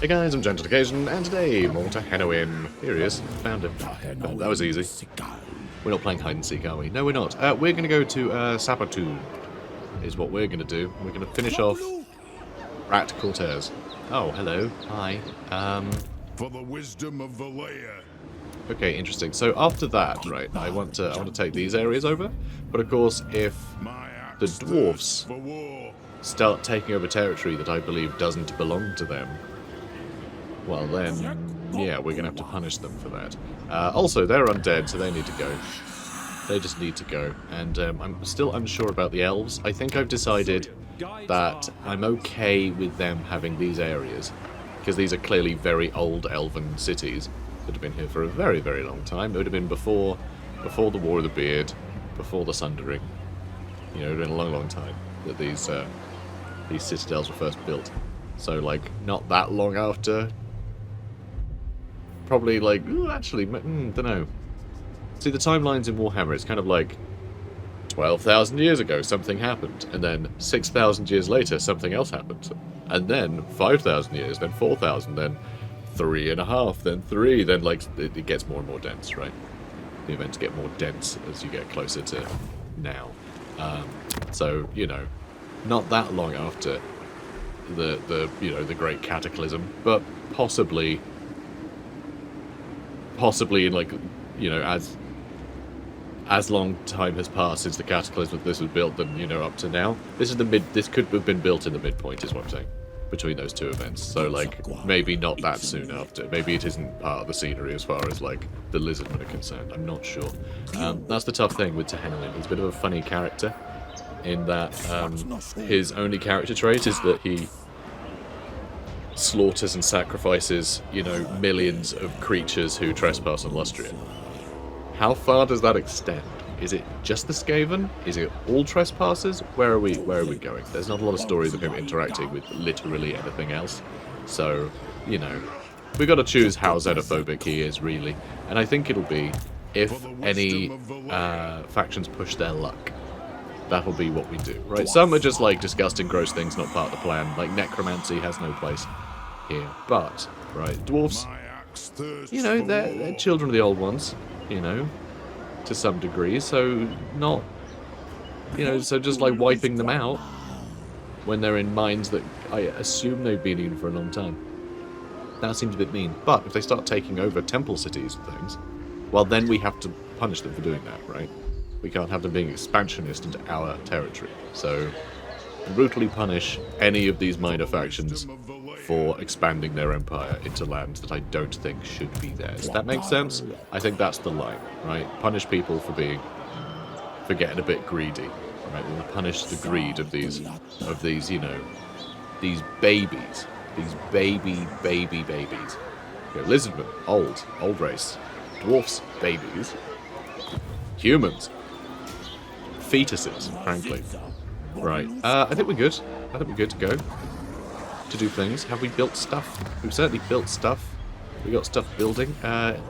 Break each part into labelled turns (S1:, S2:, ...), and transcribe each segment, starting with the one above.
S1: Hey guys, I'm Gentle Occasion, and today, more Tehenhauin. Here he is. Found him. Oh, that was easy. We're not playing hide and seek, are we? No, we're not. We're going to go to Sapatu, is what we're going to do. We're going to finish off Rat Cortez. Oh, hello. Hi.
S2: For the wisdom of Valea.
S1: Okay, interesting. So after that, right, I want to take these areas over. But of course, if the dwarfs start taking over territory that I believe doesn't belong to them, well then, yeah, we're going to have to punish them for that. Also, they're undead, so they need to go. They just need to go. And I'm still unsure about the elves. I think I've decided that I'm okay with them having these areas, because these are clearly very old elven cities that have been here for a very, very long time. It would have been before the War of the Beard, before the Sundering. You know, it would have been a long, long time that these citadels were first built. So, like, not that long after. Probably, like, actually, don't know. See, the timelines in Warhammer, it's kind of like 12,000 years ago something happened, and then 6,000 years later something else happened, and then 5,000 years, then 4,000, then 3.5, then 3, then, like, it gets more and more dense, right? The events get more dense as you get closer to now. So, you know, not that long after the you know, the Great Cataclysm, but possibly in, like, you know, as long time has passed since the Cataclysm that this was built, than, you know, up to now. This could have been built in the midpoint, is what I'm saying, between those two events. So, like, maybe not that soon after. Maybe it isn't part of the scenery as far as, like, the Lizardmen are concerned. I'm not sure. That's the tough thing with Tehenhauin. He's a bit of a funny character, in that his only character trait is that he slaughters and sacrifices, you know, millions of creatures who trespass on Lustria. How far does that extend? Is it just the Skaven? Is it all trespassers? Where are we going? There's not a lot of stories of him interacting with literally anything else. So, you know, we've got to choose how xenophobic he is, really. And I think it'll be if any factions push their luck. That'll be what we do, right? Some are just like disgusting, gross things, not part of the plan. Like necromancy has no place here. But, right, dwarves, you know, they're children of the old ones, you know, to some degree. So not, you know, so just like wiping them out when they're in mines that I assume they've been in for a long time. That seems a bit mean. But if they start taking over temple cities and things, well, then we have to punish them for doing that, right? We can't have them being expansionist into our territory. So, brutally punish any of these minor factions for expanding their empire into lands that I don't think should be theirs. That makes sense? I think that's the line, right? Punish people for getting a bit greedy, right? We'll punish the greed of these, you know, these babies, these baby babies. Okay, Lizardmen, old race. Dwarfs, babies. Humans, fetuses, frankly. Right, I think we're good. I think we're good to go. To do things. Have we built stuff? We've certainly built stuff. We got stuff building.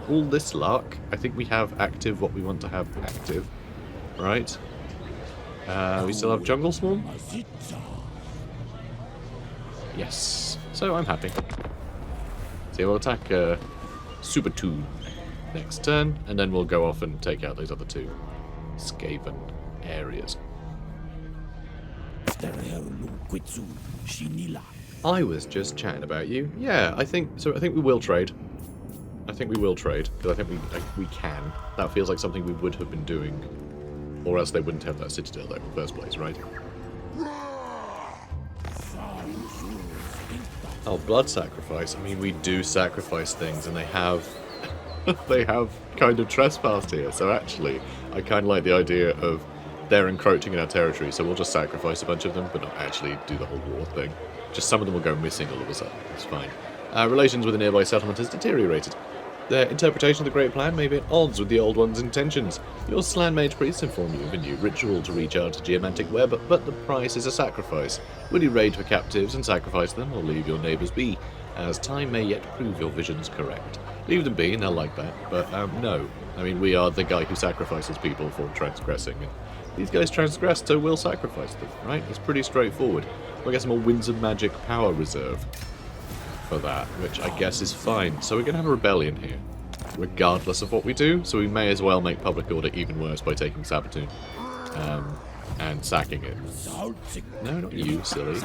S1: All this lark, I think we have active what we want to have active. Right. We still have Jungle Swarm? Yes. So I'm happy. So we'll attack Super 2 next turn, and then we'll go off and take out those other two Skaven areas. I was just chatting about you. Yeah, I think we will trade. I think we will trade, because I think we can. That feels like something we would have been doing, or else they wouldn't have that citadel there in the first place, right? Oh, blood sacrifice. I mean, we do sacrifice things, and they have they have kind of trespassed here. So actually, I kind of like the idea of they're encroaching in our territory, so we'll just sacrifice a bunch of them, but not actually do the whole war thing. Just some of them will go missing all of a sudden. It's fine. Relations with a nearby settlement has deteriorated. Their interpretation of the Great Plan may be at odds with the Old One's intentions. Your slan-mage priests inform you of a new ritual to recharge the geomantic web, but the price is a sacrifice. Will you raid for captives and sacrifice them, or leave your neighbours be? As time may yet prove your visions correct. Leave them be, and they'll like that. But, no. I mean, we are the guy who sacrifices people for transgressing. And these guys transgressed, so we'll sacrifice them, right? It's pretty straightforward. We'll get some more Winds of Magic power reserve. for that, which I guess is fine. So we're going to have a rebellion here, regardless of what we do, so we may as well make public order even worse by taking Sabatun and sacking it. No, not you, silly.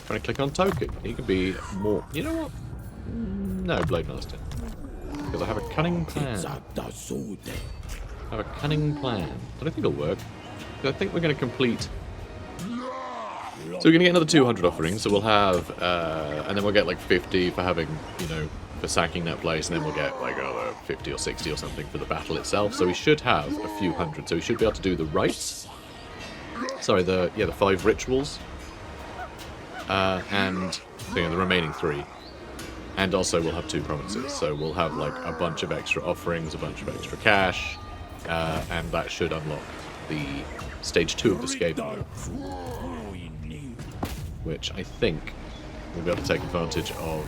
S1: Trying to click on token. He could be more... You know what? No, Blade Master. Because I have a cunning plan. I have a cunning plan. I don't think it'll work. I think we're going to complete... So we're going to get another 200 offerings, so we'll have... and then we'll get like 50 for having, you know, for sacking that place, and then we'll get like another 50 or 60 or something for the battle itself. So we should have a few hundred. So we should be able to do the rites. Sorry, the 5 rituals. And you know, the remaining 3. And also we'll have 2 provinces. So we'll have like a bunch of extra offerings, a bunch of extra cash, and that should unlock the stage 2 of the Skaven, which I think we'll be able to take advantage of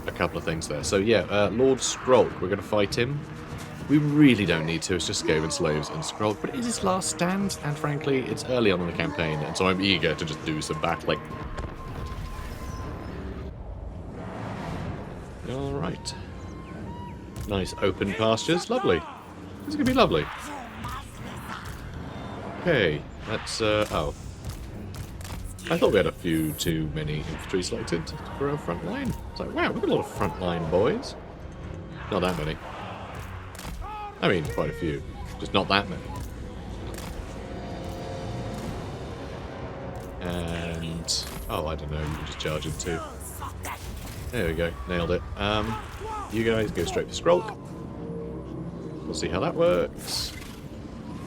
S1: a couple of things there. So yeah, Lord Skrolk, we're going to fight him. We really don't need to, it's just Skaven slaves and Skrolk, but it is his last stand, and frankly, it's early on in the campaign, and so I'm eager to just do some battling. Alright. Nice open pastures, lovely. This is going to be lovely. Okay, let's, oh. I thought we had a few too many infantry selected for our front line. It's like, wow, we've got a lot of front line boys. Not that many. I mean, quite a few. Just not that many. And... oh, I don't know, you can just charge him too. There we go, nailed it. You guys go straight for Skrolk. We'll see how that works.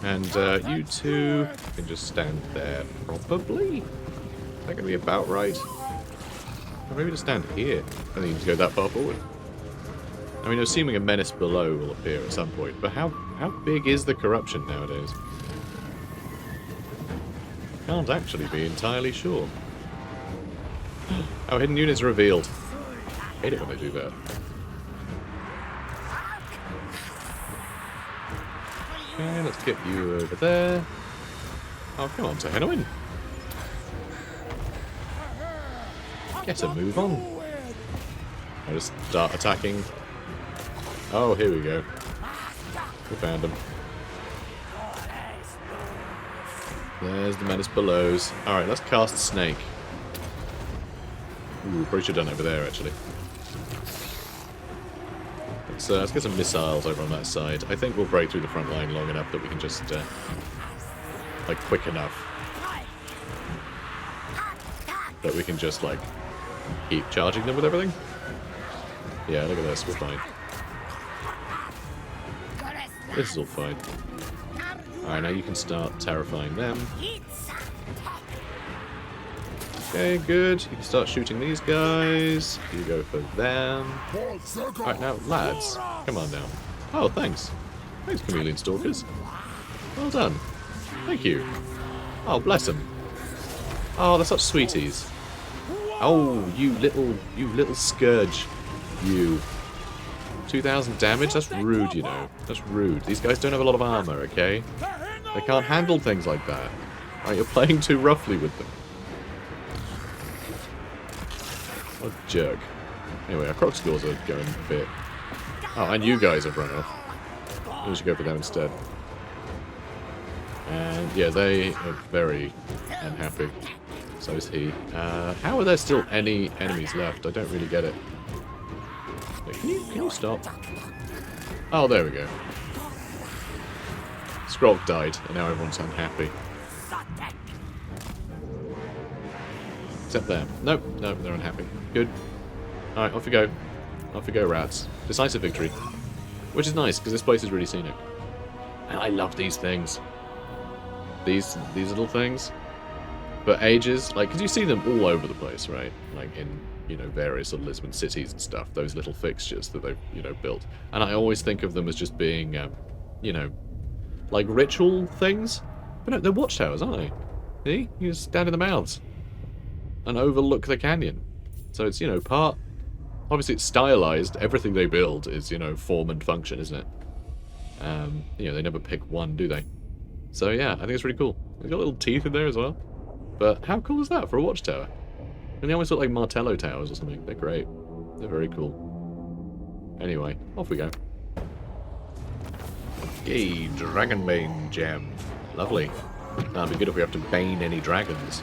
S1: And you two can just stand there, probably. Is that going to be about right? Or maybe just stand here. I think you need to go that far forward. I mean, assuming a menace below will appear at some point, but how big is the corruption nowadays? Can't actually be entirely sure. Oh, hidden units revealed. I hate it when they do that. Okay, let's get you over there. Oh, come on, Tehenhauin. Get a move on. I'll just start attacking. Oh, here we go. We found him. There's the menace belows. Alright, let's cast Snake. Ooh, probably should have done over there, actually. Let's get some missiles over on that side. I think we'll break through the front line long enough that we can just, like, quick enough that we can just, like, keep charging them with everything. Yeah, look at this, we're fine. This is all fine. Alright, now you can start terrifying them. Okay, good. You can start shooting these guys. You go for them. Alright, now, lads. Come on now. Oh, thanks. Thanks, Chameleon Stalkers. Well done. Thank you. Oh, bless them. Oh, they're such sweeties. Oh, you little scourge. You. 2,000 damage? That's rude, you know. That's rude. These guys don't have a lot of armor, okay? They can't handle things like that. Alright, you're playing too roughly with them. What a jerk. Anyway, our croc scores are going a bit... oh, and you guys have run off. We should go for them instead. And yeah, they are very unhappy. So is he. How are there still any enemies left? I don't really get it. Wait, can you stop? Oh, there we go. Skrolk died, and now everyone's unhappy. Except them. Nope, nope, they're unhappy. Good. Alright, off we go. Off we go, rats. Decisive victory. Which is nice, because this place is really scenic. And I love these things. These little things. For ages, like, because you see them all over the place, right? Like in, you know, various sort of Lisbon cities and stuff. Those little fixtures that they've, you know, built. And I always think of them as just being, you know, like ritual things. But no, they're watchtowers, aren't they? See? You just stand in the mouths and overlook the canyon. So it's, you know, part... obviously it's stylized. Everything they build is, you know, form and function, isn't it? You know, they never pick one, do they? So yeah, I think it's really cool. They've got little teeth in there as well. But how cool is that for a watchtower? And they almost look like Martello towers or something. They're great. They're very cool. Anyway, off we go. Okay, Dragonbane gem. Lovely. That'd be good if we have to bane any dragons.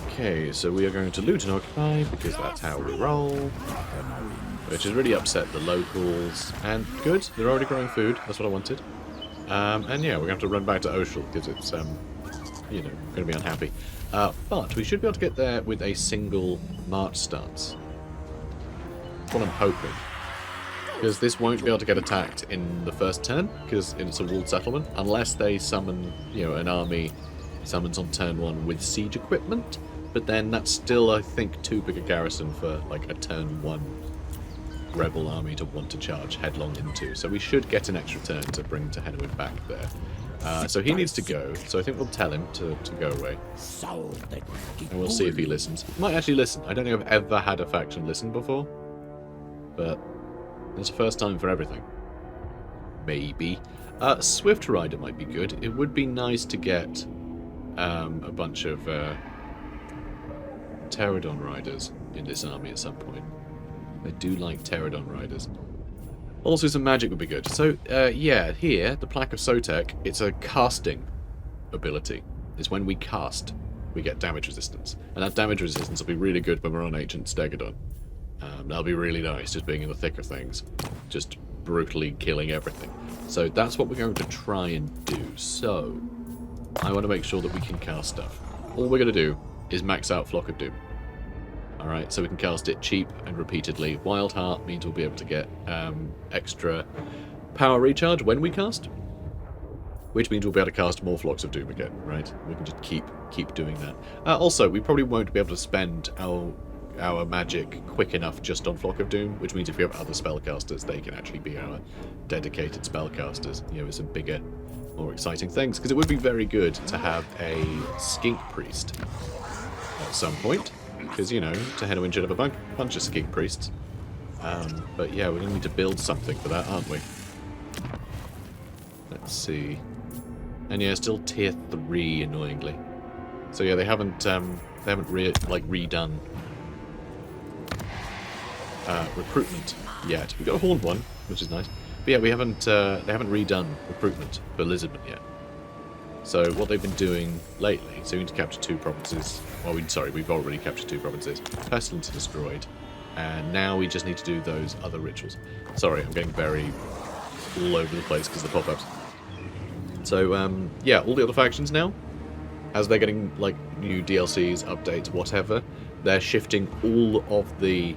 S1: Okay, so we are going to loot and occupy, because that's how we roll. Which has really upset the locals. And good, they're already growing food. That's what I wanted. And yeah, we're going to have to run back to Oshel, because it's, you know, going to be unhappy. But we should be able to get there with a single march stance. That's what I'm hoping. Because this won't be able to get attacked in the first turn, because it's a walled settlement, unless they summon, you know, an army summons on turn 1 with siege equipment. But then that's still, I think, too big a garrison for, like, a turn 1 rebel army to want to charge headlong into. So we should get an extra turn to bring Tehenhauin back there. So he needs to go, so I think we'll tell him to go away. And we'll see if he listens. He might actually listen. I don't think I've ever had a faction listen before. But it's the first time for everything. Maybe. Swift Rider might be good. It would be nice to get a bunch of Pterodon Riders in this army at some point. I do like Pterodon Riders. Also, some magic would be good. So, yeah, here, the Plaque of Sotek, it's a casting ability. It's when we cast, we get damage resistance. And that damage resistance will be really good when we're on Ancient Stegodon. That'll be really nice, just being in the thick of things. Just brutally killing everything. So that's what we're going to try and do. So, I want to make sure that we can cast stuff. All we're going to do is max out Flock of Doom. Alright, so we can cast it cheap and repeatedly. Wild Heart means we'll be able to get extra power recharge when we cast. Which means we'll be able to cast more Flocks of Doom again, right? We can just keep doing that. Also, we probably won't be able to spend our magic quick enough just on Flock of Doom, which means if we have other spellcasters, they can actually be our dedicated spellcasters, you know, with some bigger, more exciting things. Because it would be very good to have a Skink Priest at some point. Because, you know, Tehenhauin should have a bunch of Skink Priests. But yeah, we're going to need to build something for that, aren't we? Let's see. And yeah, still tier 3, annoyingly. So yeah, they haven't redone recruitment yet. We've got a horned one, which is nice. But yeah, they haven't redone recruitment for Lizardmen yet. So what they've been doing lately, so we need to capture 2 provinces. Well, we've already captured 2 provinces. Pestilence destroyed. And now we just need to do those other rituals. Sorry, I'm getting very all over the place because of the pop-ups. So, yeah, all the other factions now, as they're getting, like, new DLCs, updates, whatever, they're shifting all of the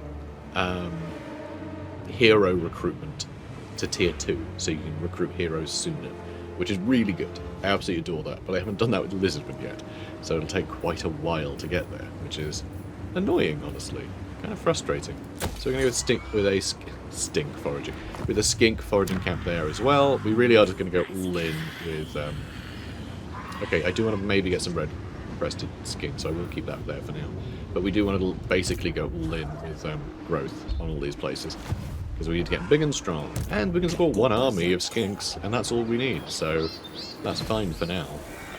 S1: hero recruitment to tier 2, so you can recruit heroes sooner, which is really good. I absolutely adore that, but I haven't done that with Lizardmen yet, so it'll take quite a while to get there, which is annoying, honestly. Kind of frustrating. So we're going to go with a skink foraging camp there as well. We really are just going to go all in with... okay, I do want to maybe get some red-breasted skinks, so I will keep that there for now. But we do want to basically go all in with growth on all these places. Because we need to get big and strong. And we can support 1 army of skinks, and that's all we need. So that's fine for now.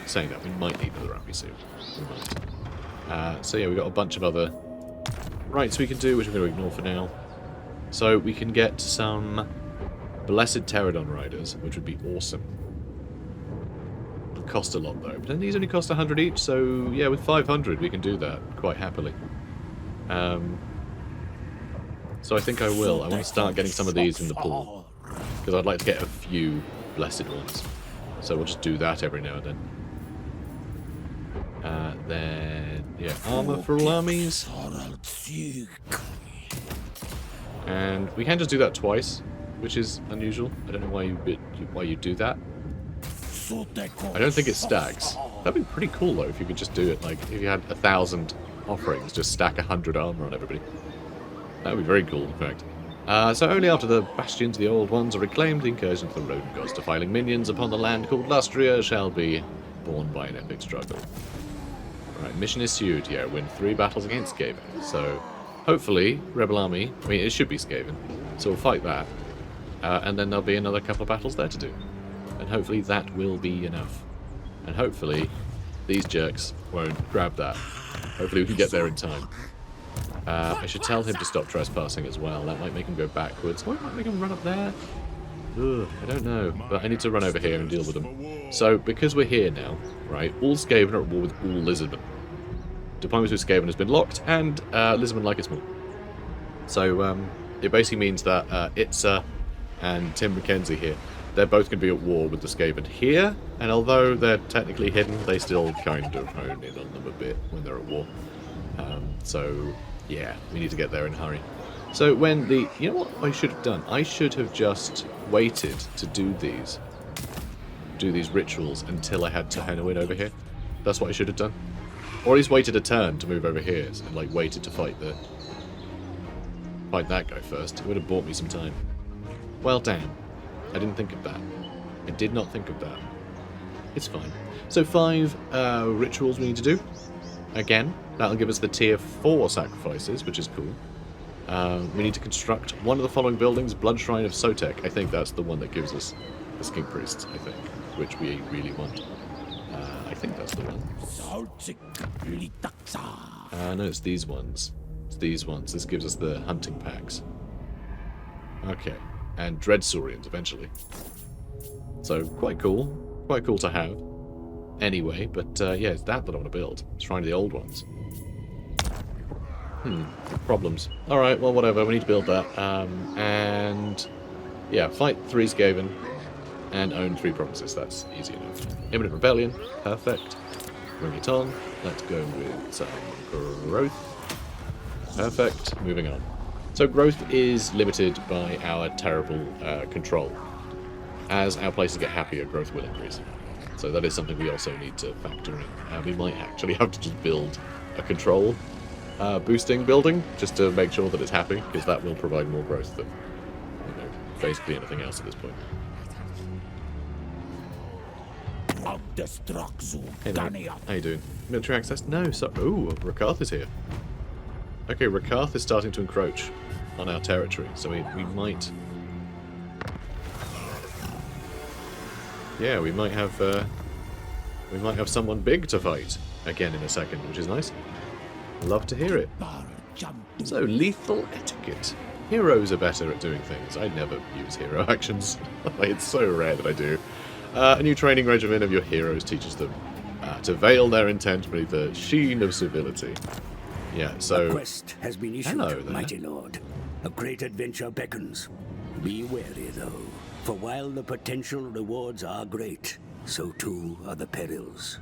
S1: Saying that, we might need another army soon. We might. So yeah, we've got a bunch of other rights we can do, which we're going to ignore for now. So we can get some Blessed Pterodon Riders, which would be awesome. It'll cost a lot though, but then these only cost 100 each, so yeah, with 500 we can do that quite happily. So I think I will. I want to start getting some of these in the pool, because I'd like to get a few Blessed ones. So we'll just do that every now and then. Then, yeah, armor for all armies. And we can just do that twice, which is unusual. I don't know why you do that. I don't think it stacks. That'd be pretty cool though if you could just do it. Like if you had 1,000 offerings, just stack 100 armor on everybody. That would be very cool, in fact. So only after the bastions of the old ones are reclaimed, the incursion of the rodent gods defiling minions upon the land called Lustria shall be borne by an epic struggle. Right, mission issued. Yeah, win 3 battles against Skaven. So hopefully, Rebel Army, I mean, it should be Skaven, so we'll fight that. And then there'll be another couple of battles there to do. And hopefully that will be enough. And hopefully these jerks won't grab that. Hopefully we can get there in time. I should tell him to stop trespassing as well. That might make him go backwards. Or it might make him run up there. Ugh, I don't know. But I need to run over here and deal with them. So, because we're here now, right, all Skaven are at war with all Lizardmen. Diplomacy with Skaven has been locked, and Lizardmen like it more. So, it basically means that Itza and Tim McKenzie here, they're both going to be at war with the Skaven here, and although they're technically hidden, they still kind of hone in on them a bit when they're at war. So, yeah, we need to get there in a hurry. So when the... You know what I should have done? I should have just waited to do these rituals until I had Tehenhauin over here. That's what I should have done. Or at least waited a turn to move over here and, like, waited to fight that guy first. It would have bought me some time. Well, damn. I didn't think of that. I did not think of that. It's fine. So 5 rituals we need to do. Again, that'll give us the tier 4 sacrifices, which is cool. We need to construct one of the following buildings, Blood Shrine of Sotek. I think that's the one that gives us the Skink Priests, I think, which we really want. I think that's the one. No, it's these ones. It's these ones. This gives us the hunting packs. Okay. And Dread Saurians eventually. So, quite cool. Quite cool to have. Anyway, but yeah, it's that I want to build. Shrine of the Old Ones. Problems. Alright, well, whatever. We need to build that. And yeah, fight 3 Skaven and own 3 provinces. That's easy enough. Imminent Rebellion. Perfect. Bring it on. Let's go with some growth. Perfect. Moving on. So growth is limited by our terrible control. As our places get happier, growth will increase. So that is something we also need to factor in. We might actually have to just build a control boosting building, just to make sure that it's happy, because that will provide more growth than, you know, basically anything else at this point. Hey mate, how you doing? Military access? No, so... Ooh, Rakarth is here. Okay, Rakarth is starting to encroach on our territory, so we might... Yeah, we might have someone big to fight again in a second, which is nice. Love to hear it. So, lethal etiquette. Heroes are better at doing things. I never use hero actions. It's so rare that I do. A new training regimen of your heroes teaches them to veil their intent beneath the sheen of civility. Yeah, so...
S3: A quest has been issued, mighty lord. A great adventure beckons. Be wary, though, for while the potential rewards are great, so too are the perils.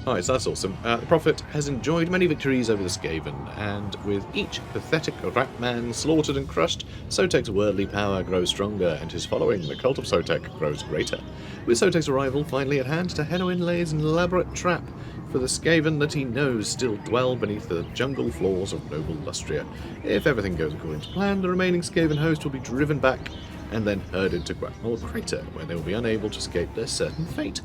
S1: Alright, so that's awesome. The Prophet has enjoyed many victories over the Skaven, and with each pathetic rat man slaughtered and crushed, Sotek's worldly power grows stronger, and his following, the cult of Sotek, grows greater. With Sotek's arrival finally at hand, Tehenhauin lays an elaborate trap for the Skaven that he knows still dwell beneath the jungle floors of noble Lustria. If everything goes according to plan, the remaining Skaven host will be driven back and then herded to Grapnel Crater, where they will be unable to escape their certain fate.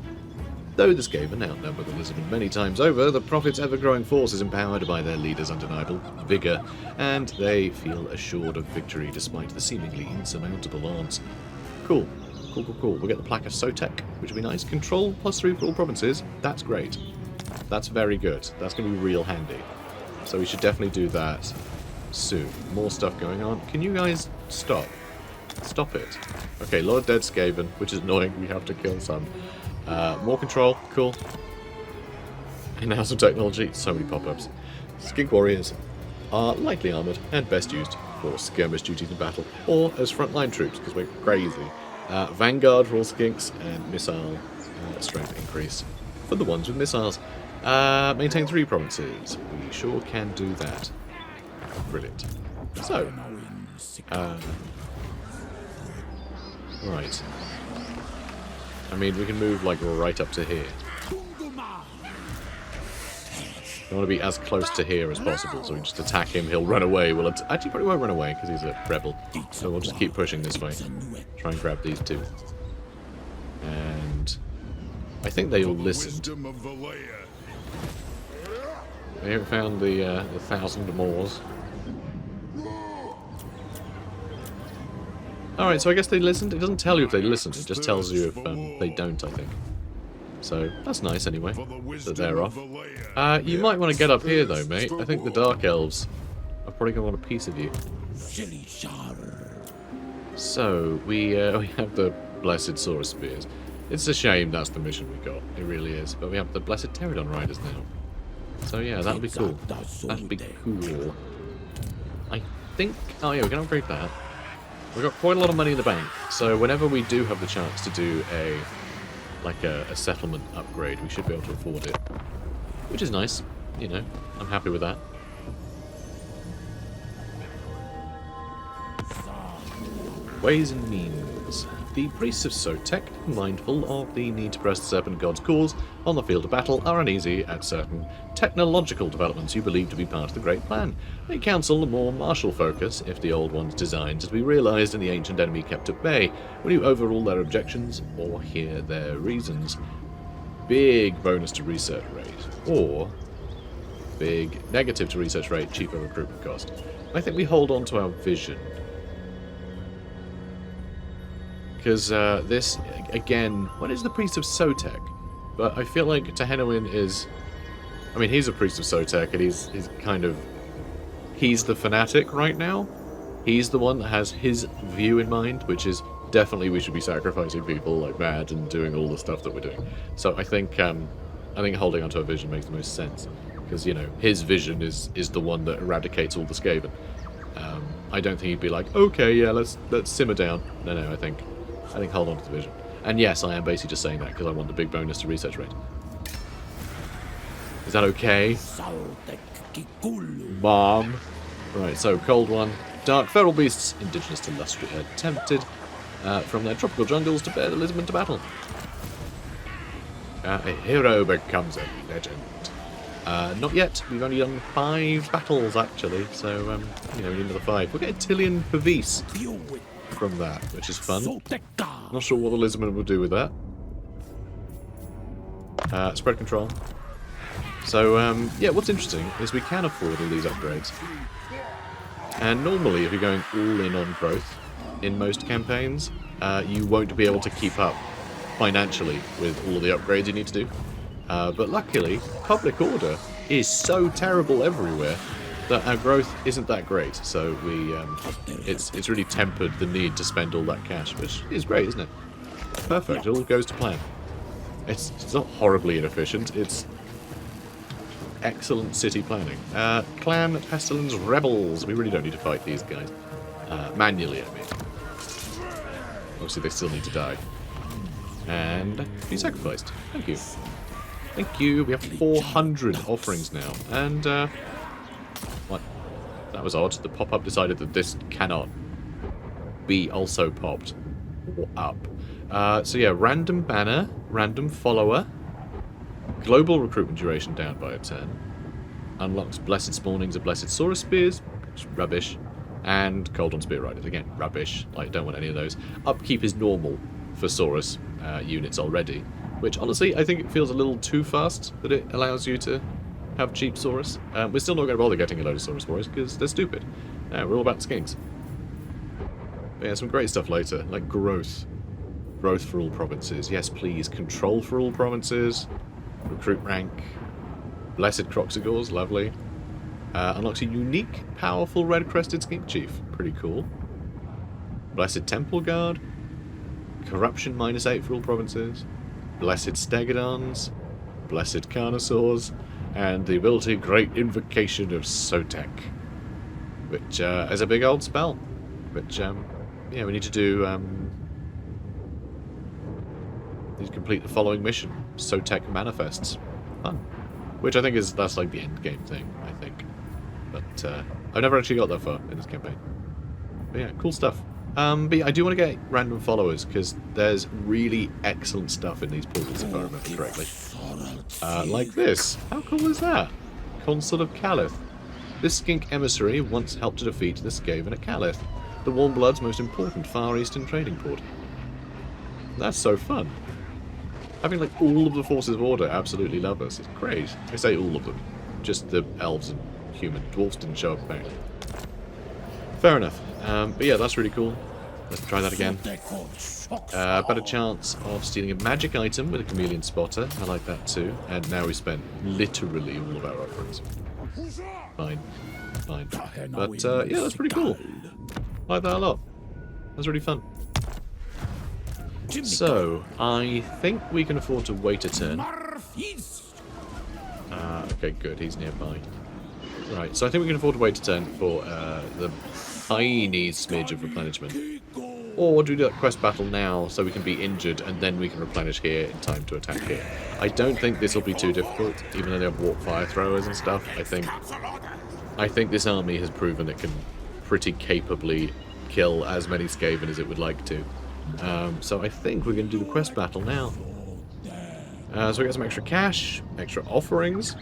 S1: Though the Skaven outnumber the Lizardmen many times over, the Prophet's ever-growing force is empowered by their leader's undeniable vigour, and they feel assured of victory despite the seemingly insurmountable odds. Cool. We'll get the Plaque of Sotek, which will be nice. Control +3 for all provinces. That's great. That's very good. That's going to be real handy. So we should definitely do that soon. More stuff going on. Can you guys stop? Stop it. Okay, a lot of dead Skaven, which is annoying. We have to kill some. More control, cool. And now some technology, so many pop-ups. Skink warriors are lightly armoured and best used for skirmish duties in battle, or as frontline troops, because we're crazy. Vanguard for all skinks, and missile strength increase for the ones with missiles. Maintain 3 provinces. We sure can do that. Brilliant. So, right. I mean, we can move, like, right up to here. I want to be as close to here as possible, so we just attack him, he'll run away. Well, actually, probably won't run away, because he's a rebel. So we'll just keep pushing this way. Try and grab these 2. And... I think they all listened. They haven't found the 1,000 Moors. Alright, so I guess they listened. It doesn't tell you if they listened, it just tells you if they don't, I think. So that's nice anyway,
S2: For the
S1: that
S2: wisdom
S1: they're
S2: of
S1: off.
S2: Valea.
S1: You might want to get up here though, mate. I think the Dark Elves are probably going to want a piece of you. So, we have the Blessed Saurus Spears. It's a shame that's the mission we got. It really is. But we have the Blessed Pterodon Riders now. So yeah, that'll be cool. That'll be cool. I think... Oh yeah, we can upgrade that. We've got quite a lot of money in the bank. So whenever we do have the chance to do a settlement upgrade, we should be able to afford it. Which is nice. You know, I'm happy with that. Ways and means. The priests of Sotek, mindful of the need to press the Serpent God's cause on the field of battle, are uneasy at certain technological developments you believe to be part of the Great Plan. They counsel a more martial focus if the Old One's designs are to be realised and the ancient enemy kept at bay. Will you overrule their objections or hear their reasons? Big bonus to research rate, or big negative to research rate, cheaper recruitment cost. I think we hold on to our vision. Because this, again, what is the priest of Sotek? But I feel like Tehenhauin is... I mean, he's a priest of Sotek, and he's kind of... He's the fanatic right now. He's the one that has his view in mind, which is definitely we should be sacrificing people like mad and doing all the stuff that we're doing. So I think holding onto a vision makes the most sense. Because, you know, his vision is the one that eradicates all the Skaven. I don't think he'd be like, okay, yeah, let's simmer down. No, I think hold on to the vision. And yes, I am basically just saying that because I want the big bonus to research rate. Is that okay? Mom. Right, so cold one. Dark feral beasts, indigenous to Lustria, tempted from their tropical jungles to bear the Lizardmen to battle. A hero becomes a legend. Not yet. We've only done 5 battles, actually. So, you know, we need another 5. We'll get a Tillian Pervice from that, which is fun. Not sure what the Lizardmen will do with that. Spread control. So, yeah, what's interesting is we can afford all these upgrades. And normally, if you're going all in on growth in most campaigns, you won't be able to keep up financially with all the upgrades you need to do. But luckily, public order is so terrible everywhere that our growth isn't that great. So it's really tempered the need to spend all that cash, which is great, isn't it? Perfect. It all goes to plan. It's not horribly inefficient. It's excellent city planning. Clan Pestilence Rebels. We really don't need to fight these guys manually. I mean, obviously they still need to die and be sacrificed. Thank you. Thank you. We have 400 offerings now. And, what? That was odd. The pop-up decided that this cannot be also popped up. So yeah, random banner, random follower, global recruitment duration down by a turn, unlocks blessed spawnings of blessed Saurus Spears, which is rubbish, and Cold on Spear Riders. Again, rubbish. Like, don't want any of those. Upkeep is normal for Saurus units already. Which, honestly, I think it feels a little too fast that it allows you to have cheap Saurus. We're still not going to bother getting a load of Saurus for us, because they're stupid. We're all about Skinks. But yeah, some great stuff later, like growth. Growth for all provinces. Yes, please. Control for all provinces. Recruit rank. Blessed Croxigors, lovely. Unlocks a unique, powerful red-crested Skink Chief. Pretty cool. Blessed Temple Guard. Corruption -8 for all provinces. Blessed Stegodons, Blessed Carnosaurs, and the ability Great Invocation of Sotek, which is a big old spell. Which, yeah, we need to do. Need to complete the following mission: Sotek Manifests. Fun. Which I think that's like the end game thing. I think, but I've never actually got that far in this campaign. But yeah, cool stuff. But yeah, I do want to get random followers, because there's really excellent stuff in these portals, if I remember correctly. Like this. How cool is that? Consul of Calith. This skink emissary once helped to defeat the Skaven at Calith, the Warm Blood's most important Far Eastern trading port. That's so fun. Having like all of the forces of order absolutely love us. It's great. I say all of them. Just the elves and human. Dwarves didn't show up apparently. Fair enough. But yeah, that's really cool. Let's try that again. Better chance of stealing a magic item with a chameleon spotter. I like that too. And now we spent literally all of our offerings. Fine. Fine. But yeah, that's pretty cool. I like that a lot. That's really fun. So, I think we can afford to wait a turn. Okay, good. He's nearby. Right, so I think we can afford to wait a turn for the tiny smidge of replenishment. Or do that quest battle now so we can be injured and then we can replenish here in time to attack here. I don't think this will be too difficult, even though they have warp fire throwers and stuff. I think this army has proven it can pretty capably kill as many Skaven as it would like to. So I think we're going to do the quest battle now. So we get some extra cash, extra offerings,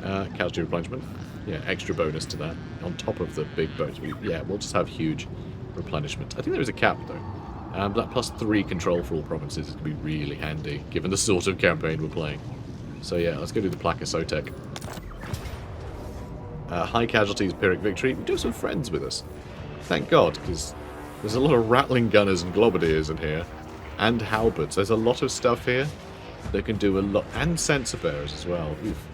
S1: casualty replenishment. Yeah, extra bonus to that on top of the big bonus. We'll just have huge replenishment. I think there is a cap though. That plus 3 control for all provinces is going to be really handy given the sort of campaign we're playing. So yeah, let's go do the PLAQUE Sotek. High casualties, Pyrrhic victory. We do have some friends with us. Thank God, because there's a lot of rattling gunners and globadiers in here. And halberds. There's a lot of stuff here that can do a lot. And censer bearers as well. Oof.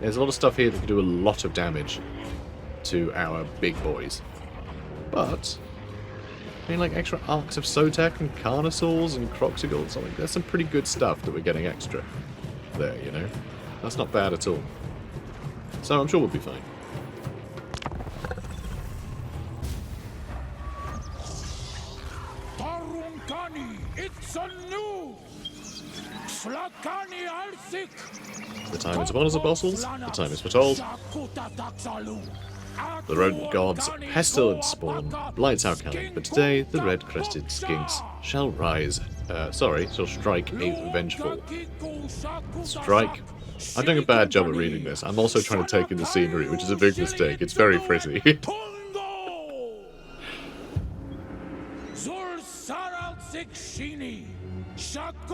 S1: There's a lot of stuff here that can do a lot of damage to our big boys. But, I mean, like extra arcs of Sotek and Carnosaurs and Croxigals. I mean, there's some pretty good stuff that we're getting extra there, you know? That's not bad at all. So I'm sure we'll be fine. The time is upon us, apostles. The time is foretold. The rodent gods, pestilence spawn, blights our kind, but today the red-crested Skinks shall rise. Shall strike a vengeful. Strike. I'm doing a bad job at reading this. I'm also trying to take in the scenery, which is a big mistake. It's very pretty.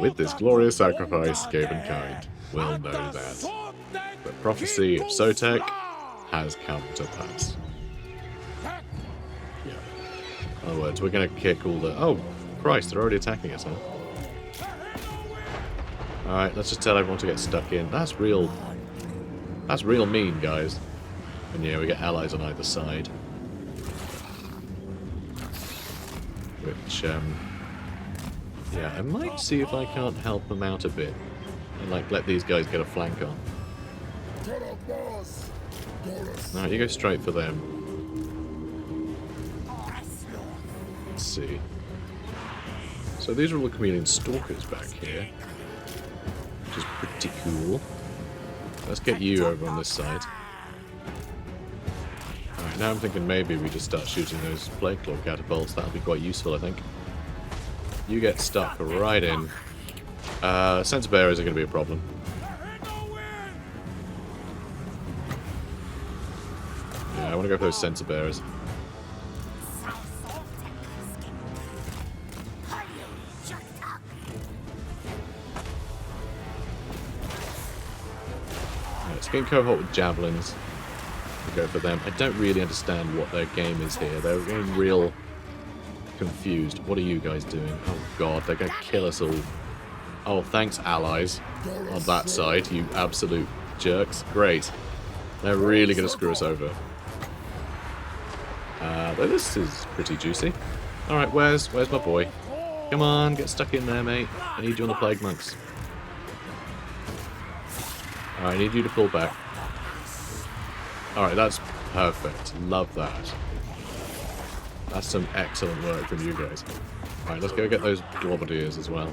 S1: With this glorious sacrifice, Skaven kind will know that the prophecy of Sotek has come to pass. Yeah. In other words, we're going to kick all the... Oh, Christ, they're already attacking us, huh? Alright, let's just tell everyone to get stuck in. That's real mean, guys. And yeah, we get allies on either side. Which, yeah, I might see if I can't help them out a bit. And, like, let these guys get a flank on. Alright, you go straight for them. Let's see. So these are all the chameleon stalkers back here. Which is pretty cool. Let's get you over on this side. Alright, now I'm thinking maybe we just start shooting those PLAQUE catapults. That'll be quite useful, I think. You get stuck right in. Censer bearers are going to be a problem. Yeah, I want to go for those censer bearers. Let's get a cohort with javelins. We'll go for them. I don't really understand what their game is here. They're getting real confused. What are you guys doing? Oh god, they're going to kill us all. Oh, thanks, allies. On that side, you absolute jerks. Great. They're really going to screw us over. But this is pretty juicy. Alright, where's my boy? Come on, get stuck in there, mate. I need you on the Plague Monks. Alright, I need you to pull back. Alright, that's perfect. Love that. That's some excellent work from you guys. Alright, let's go get those globadiers as well.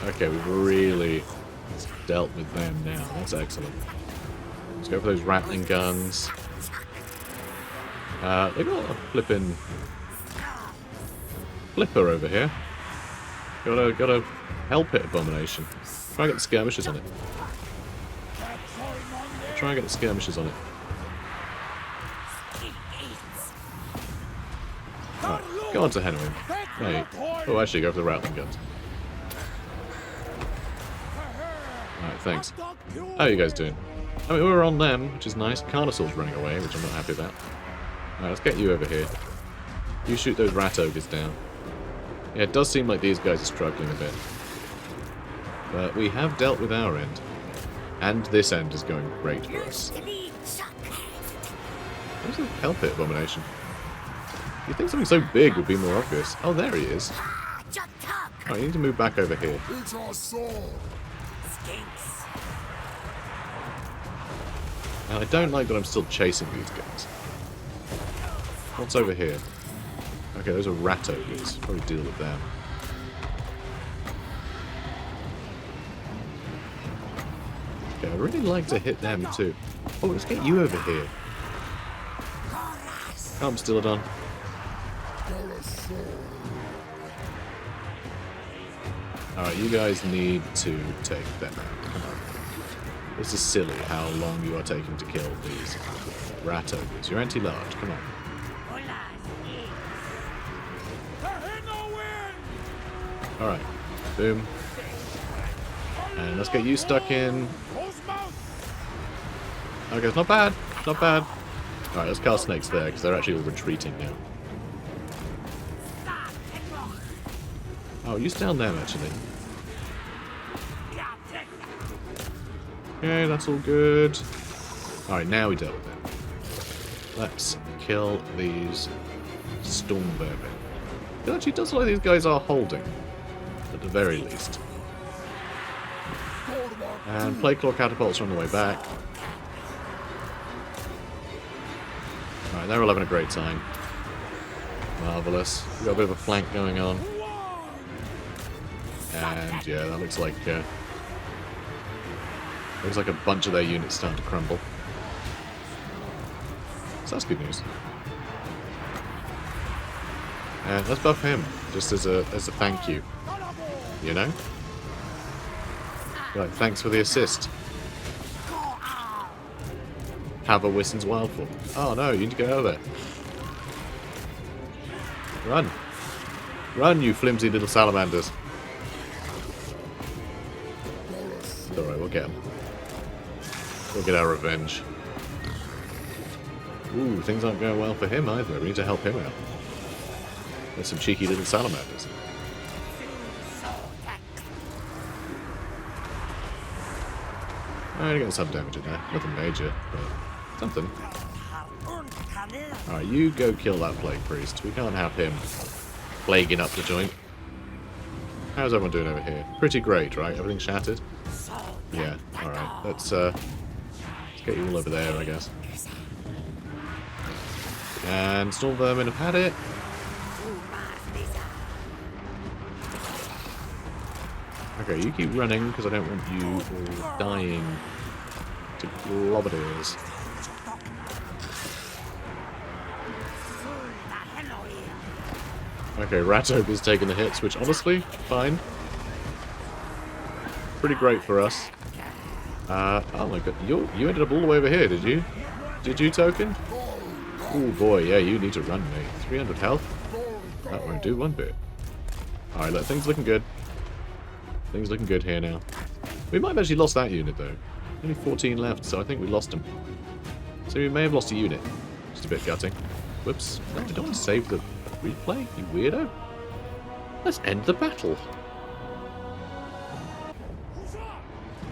S1: Okay, we've really dealt with them now. That's excellent. Let's go for those rattling guns. They got a flippin' flipper over here. Got a hell pit abomination. Try and get the skirmishers on it. Try and get the skirmishers on it. Alright, go on to Tehenhauin. Hey. Oh, actually, go for the rattling guns. Alright, thanks. How are you guys doing? I mean, we were on them, which is nice. Carnosaur's running away, which I'm not happy about. Alright, let's get you over here. You shoot those rat ogres down. Yeah, it does seem like these guys are struggling a bit. But we have dealt with our end. And this end is going great for us. Where's the hell pit abomination? You'd think something so big would be more obvious. Oh, there he is. Oh, you need to move back over here.
S2: It's our sword.
S4: Skinks.
S1: Now, I don't like that I'm still chasing these guys. What's over here? Okay, those are rat ogres. Probably deal with them. Okay, I'd really like to hit them too. Oh, let's get you over here. Come, Stilodon. Alright, you guys need to take them out. Come on. This is silly how long you are taking to kill these rat ogres. You're anti-large. Come on. Alright. Boom. And let's get you stuck in. Okay, it's not bad. It's not bad. Alright, let's cast snakes there, because they're actually all retreating now. Oh, use down them, actually. Okay, that's all good. Alright, now we dealt with them. Let's kill these storm vermin. It actually does look like these guys are holding, at the very least. And PLAQUE catapults are on the way back. Alright, they're all having a great time. Marvellous. We've got a bit of a flank going on. And yeah, that looks like a bunch of their units starting to crumble. So that's good news. And let's buff him, just as a thank you. You know? Like, thanks for the assist. Have a Wissen's Wildfall. Oh no, you need to get out of there. Run. Run, you flimsy little salamanders. It's alright, we'll get them. We'll get our revenge. Ooh, things aren't going well for him either. We need to help him out. There's some cheeky little salamanders. Alright, getting some damage in there. Nothing major, but something. Alright, you go kill that plague priest. We can't have him plaguing up the joint. How's everyone doing over here? Pretty great, right? Everything shattered? Yeah, alright. Let's get you all over there, I guess. And Storm Vermin have had it. Okay, you keep running, because I don't want you all dying to globaders. Okay, Rat Ogre's taking the hits, which honestly, fine. Pretty great for us. Oh my god, you ended up all the way over here, did you? Did you, Token? Oh boy, yeah, you need to run, mate. 300 health? That won't do one bit. Alright, look, things looking good. Things looking good here now. We might have actually lost that unit, though. Only 14 left, so I think we lost him. So we may have lost a unit. Just a bit gutting. Whoops. No, I don't want to save the replay, you weirdo. Let's end the battle.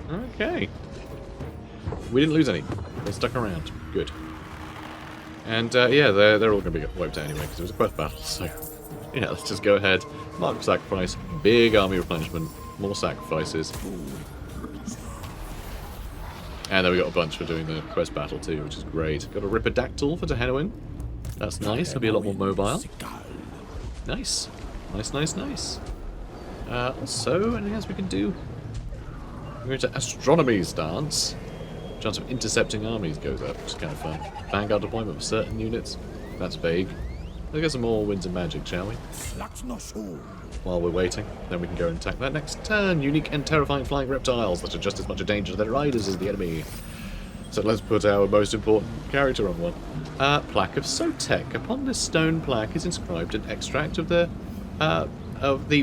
S1: Okay. We didn't lose any. They stuck around. Good. And, yeah, they're all going to be wiped out anyway, because it was a quest battle, so... Yeah, let's just go ahead. Mark sacrifice. Big army replenishment. More sacrifices. And then we got a bunch for doing the quest battle too, which is great. Got a Ripidactyl for Tehenhauin. That's nice. He'll be a lot more mobile. Nice. Nice, nice, nice. Also, anything else we can do? We're going to Astronomy stance. Chance of intercepting armies goes up, which is kind of fun. Vanguard deployment for certain units. That's vague. Let's get some more Winds of Magic, shall we? While we're waiting, then we can go and attack that next turn. Unique and terrifying flying reptiles that are just as much a danger to their riders as the enemy. So let's put our most important character on one. Plaque of Sotek. Upon this stone plaque is inscribed an extract of the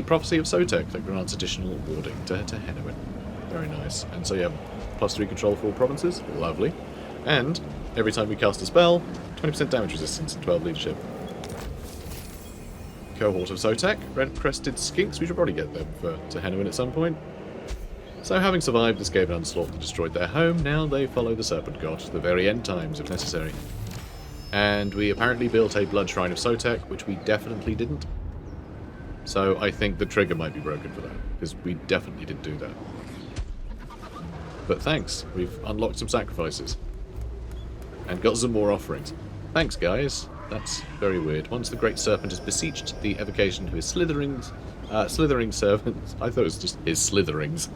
S1: prophecy of Sotek that grants additional warding to Tehenhauin. Very nice. And so you have +3 control for all provinces. Lovely. And every time we cast a spell, 20% damage resistance and 12 leadership. cohort of Sotek, red-crested Skinks. We should probably get them for Tehenhauin at some point. So, having survived the Skaven onslaught that destroyed their home, now they follow the Serpent God to the very end times, if necessary. And we apparently built a Blood Shrine of Sotek, which we definitely didn't. So, I think the trigger might be broken for that, because we definitely didn't do that. But thanks, we've unlocked some sacrifices. And got some more offerings. Thanks, guys. That's very weird. Once the Great Serpent has beseeched the evocation of his slithering servants... I thought it was just his slitherings.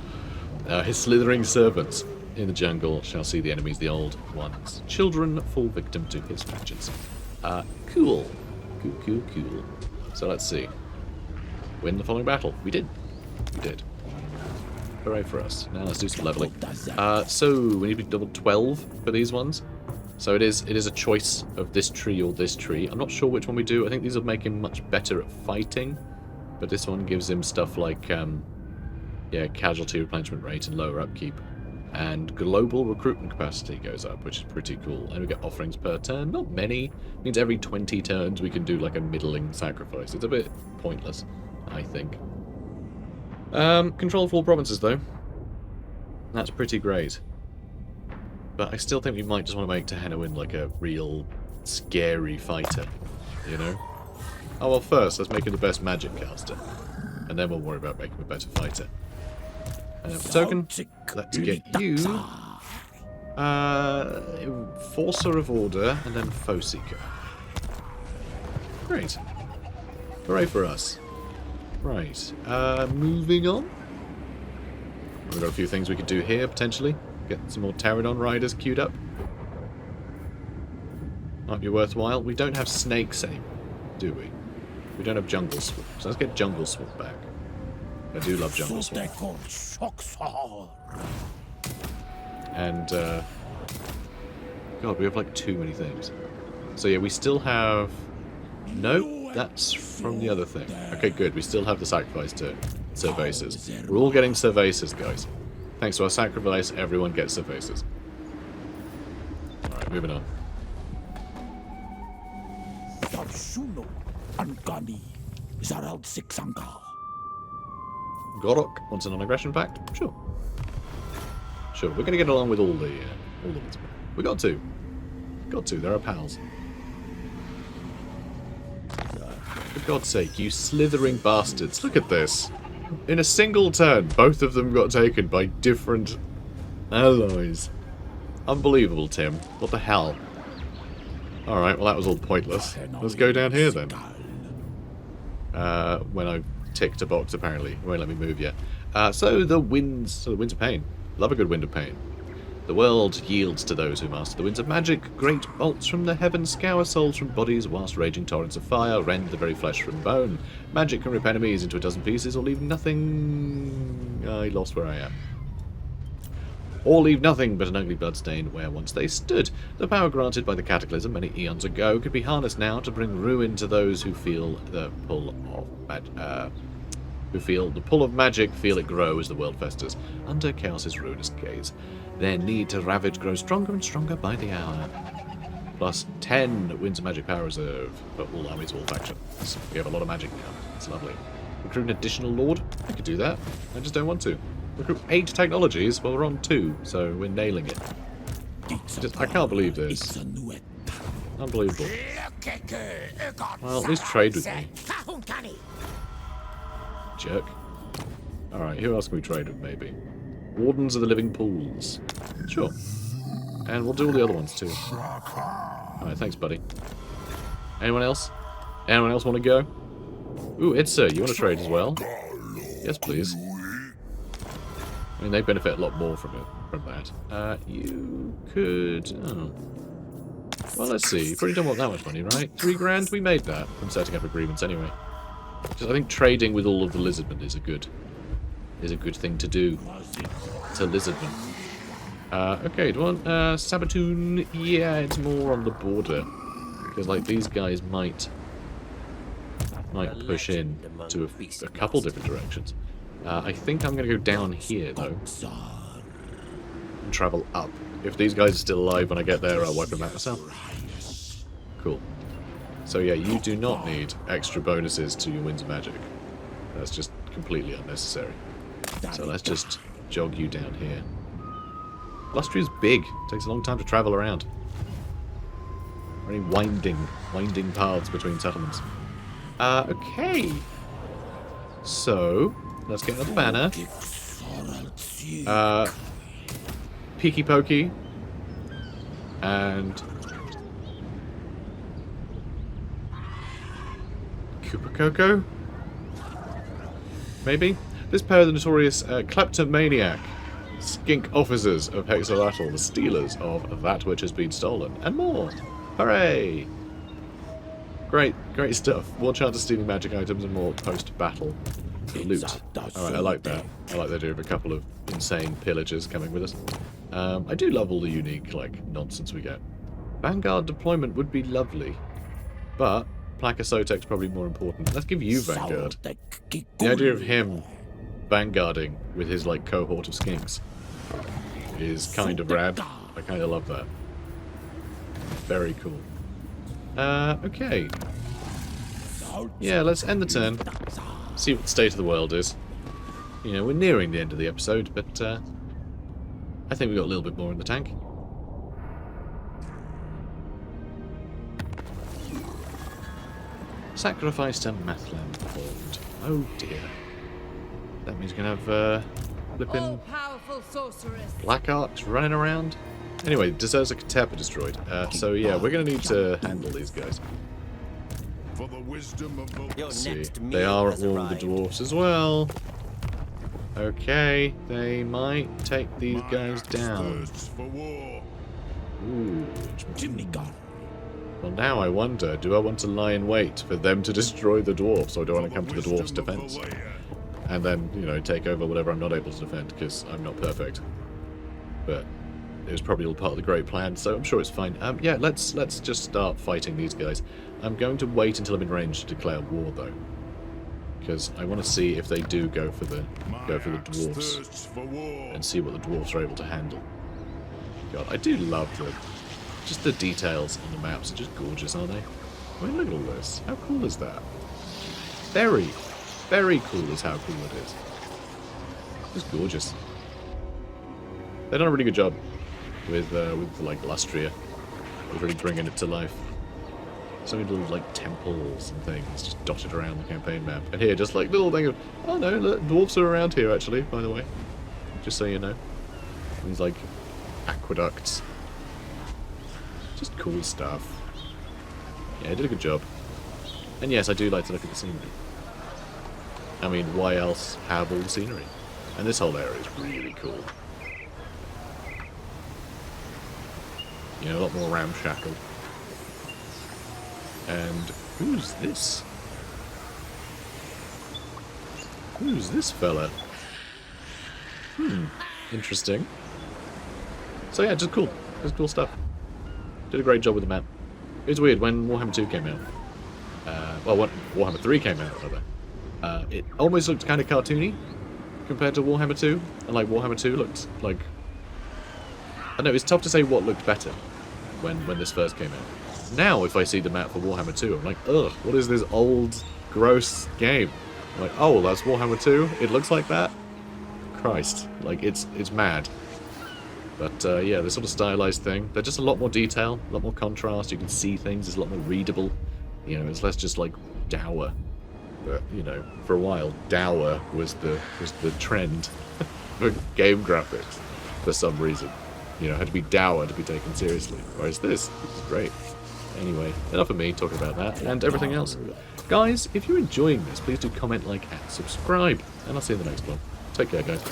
S1: His slithering servants in the jungle shall see the enemies, the old ones. Children fall victim to his vengeance. Cool. Cool. So let's see. Win the following battle. We did. Hooray for us. Now let's do some leveling. So we need to be level 12 for these ones. So it is a choice of this tree or this tree. I'm not sure which one we do. I think these will make him much better at fighting. But this one gives him stuff like casualty replenishment rate and lower upkeep. And global recruitment capacity goes up, which is pretty cool. And we get offerings per turn. Not many. It means every 20 turns we can do like a middling sacrifice. It's a bit pointless, I think. Control of all provinces, though. That's pretty great. But I still think we might just want to make Tehenhauin like a real scary fighter, you know? Oh, well, first, let's make him the best magic caster. And then we'll worry about making him a better fighter. And then for token, let's get you... Forcer of Order, and then Foe Seeker. Great. Hooray for us. Right, moving on. We've got a few things we could do here, potentially. Get some more Pterodon riders queued up. Might be worthwhile. We don't have Snake's Aim, do we? We don't have Jungle Swamp, so let's get Jungle Swamp back. I do love Jungle Swamp. And, God, we have like too many things. So yeah, we still have... Nope, that's from the other thing. Okay, good. We still have the sacrifice to Cervases. We're all getting Cervases, guys. Thanks to our sacrifice, everyone gets Cervases. Alright, moving on. Gorok wants a non-aggression pact? Sure. Sure, we're gonna get along with all the ones. We got to. They're our pals. For God's sake, you slithering bastards. Look at this. In a single turn, both of them got taken by different allies. Unbelievable, Tim. What the hell? Alright, well that was all pointless. Let's go down here then. When I ticked a box, apparently. It won't let me move yet. So the winds of pain. Love a good wind of pain. The world yields to those who master the winds of magic. Great bolts from the heavens scour souls from bodies, whilst raging torrents of fire rend the very flesh from bone. Magic can rip enemies into a dozen pieces, or leave nothing... I lost where I am. Or leave nothing but an ugly bloodstain where once they stood. The power granted by the Cataclysm many eons ago could be harnessed now to bring ruin to those who feel the pull of magic, feel it grow as the world festers under Chaos's ruinous gaze. Their need to ravage grows stronger and stronger by the hour. Plus 10 Winds of Magic Power Reserve for all armies, all factions. We have a lot of magic now. It's lovely. Recruit an additional Lord? I could do that. I just don't want to. Recruit 8 technologies? Well, we're on 2, so we're nailing it. I can't believe this. Unbelievable. Well, at least trade with me. Jerk. Alright, who else can we trade with, maybe? Wardens of the Living Pools. Sure. And we'll do all the other ones, too. Alright, thanks, buddy. Anyone else? Anyone else want to go? Ooh, Itza, you want to trade as well? Yes, please. I mean, they benefit a lot more from that. You could... Oh. Well, let's see. You probably don't want that much money, right? 3 grand? We made that from setting up agreements anyway. Just, I think trading with all of the Lizardmen is a good thing to do. It's a Lizardman. Okay, do you want Sabatoon? Yeah, it's more on the border. Because, like, these guys might push in to a couple different directions. I think I'm going to go down here, though. And travel up. If these guys are still alive when I get there, I'll wipe them out myself. Cool. So yeah, you do not need extra bonuses to your Winds of Magic. That's just completely unnecessary. So let's just jog you down here. Lustria's big. Takes a long time to travel around. Very winding paths between settlements. Okay. So, let's get another banner. Peeky Pokey. And Koopa Coco? Maybe? This pair of the notorious kleptomaniac skink officers of Hexalatl, the stealers of that which has been stolen, and more. Hooray! Great stuff. More chance of stealing magic items and more post-battle loot. Alright, I like that. I like the idea of a couple of insane pillagers coming with us. I do love all the unique, like, nonsense we get. Vanguard deployment would be lovely, but PLAQUE Sotek's probably more important. Let's give you Vanguard. The idea of him vanguarding with his, like, cohort of skinks is kind of rad. I kind of love that. Very cool. Okay. Yeah, let's end the turn. See what the state of the world is. You know, we're nearing the end of the episode, but I think we've got a little bit more in the tank. Sacrifice to Mathland performed. Oh dear. That means we're going to have flipping black arcs running around. Anyway, deserves a Katepa destroyed. So yeah, we're going to need to handle these guys.
S2: For the wisdom of the
S1: Let's see. They are all the dwarfs as well. Okay, they might take these guys down. Ooh. Well, now I wonder, do I want to lie in wait for them to destroy the dwarfs, or do I want to come to the dwarfs' defense? And then, you know, take over whatever I'm not able to defend, because I'm not perfect. But it was probably all part of the great plan, so I'm sure it's fine. Yeah, let's just start fighting these guys. I'm going to wait until I'm in range to declare war, though, because I want to see if they do go for the dwarfs and see what the dwarfs are able to handle. God, I do love just the details on the maps are just gorgeous, aren't they? I mean, look at all this. How cool is that? Very, very cool is how cool it is. Just gorgeous. They've done a really good job with like Lustria, with really bringing it to life. So many little like temples and things just dotted around the campaign map. And here, just like little thing of, oh no, look, dwarfs are around here actually. By the way, just so you know, these like aqueducts. Just cool stuff. Yeah, I did a good job. And yes, I do like to look at the scenery. I mean, why else have all the scenery? And this whole area is really cool. You know, a lot more ramshackle. And who's this? Who's this fella? Interesting. So yeah, just cool. Just cool stuff. Did a great job with the map. It was weird when Warhammer 2 came out. Well, when Warhammer 3 came out, rather. It almost looked kind of cartoony compared to Warhammer 2. And like Warhammer 2 looked like... I don't know, it's tough to say what looked better when this first came out. Now, if I see the map for Warhammer 2, I'm like, ugh, what is this old, gross game? I'm like, oh, well, that's Warhammer 2? It looks like that? Christ. Like, it's mad. But, yeah, this sort of stylized thing. They're just a lot more detail, a lot more contrast. You can see things. It's a lot more readable. You know, it's less just, like, dour. But, you know, for a while, dour was the trend for game graphics for some reason. You know, it had to be dour to be taken seriously. Whereas this is great. Anyway, enough of me talking about that and everything else. Guys, if you're enjoying this, please do comment, like, and subscribe. And I'll see you in the next one. Take care, guys.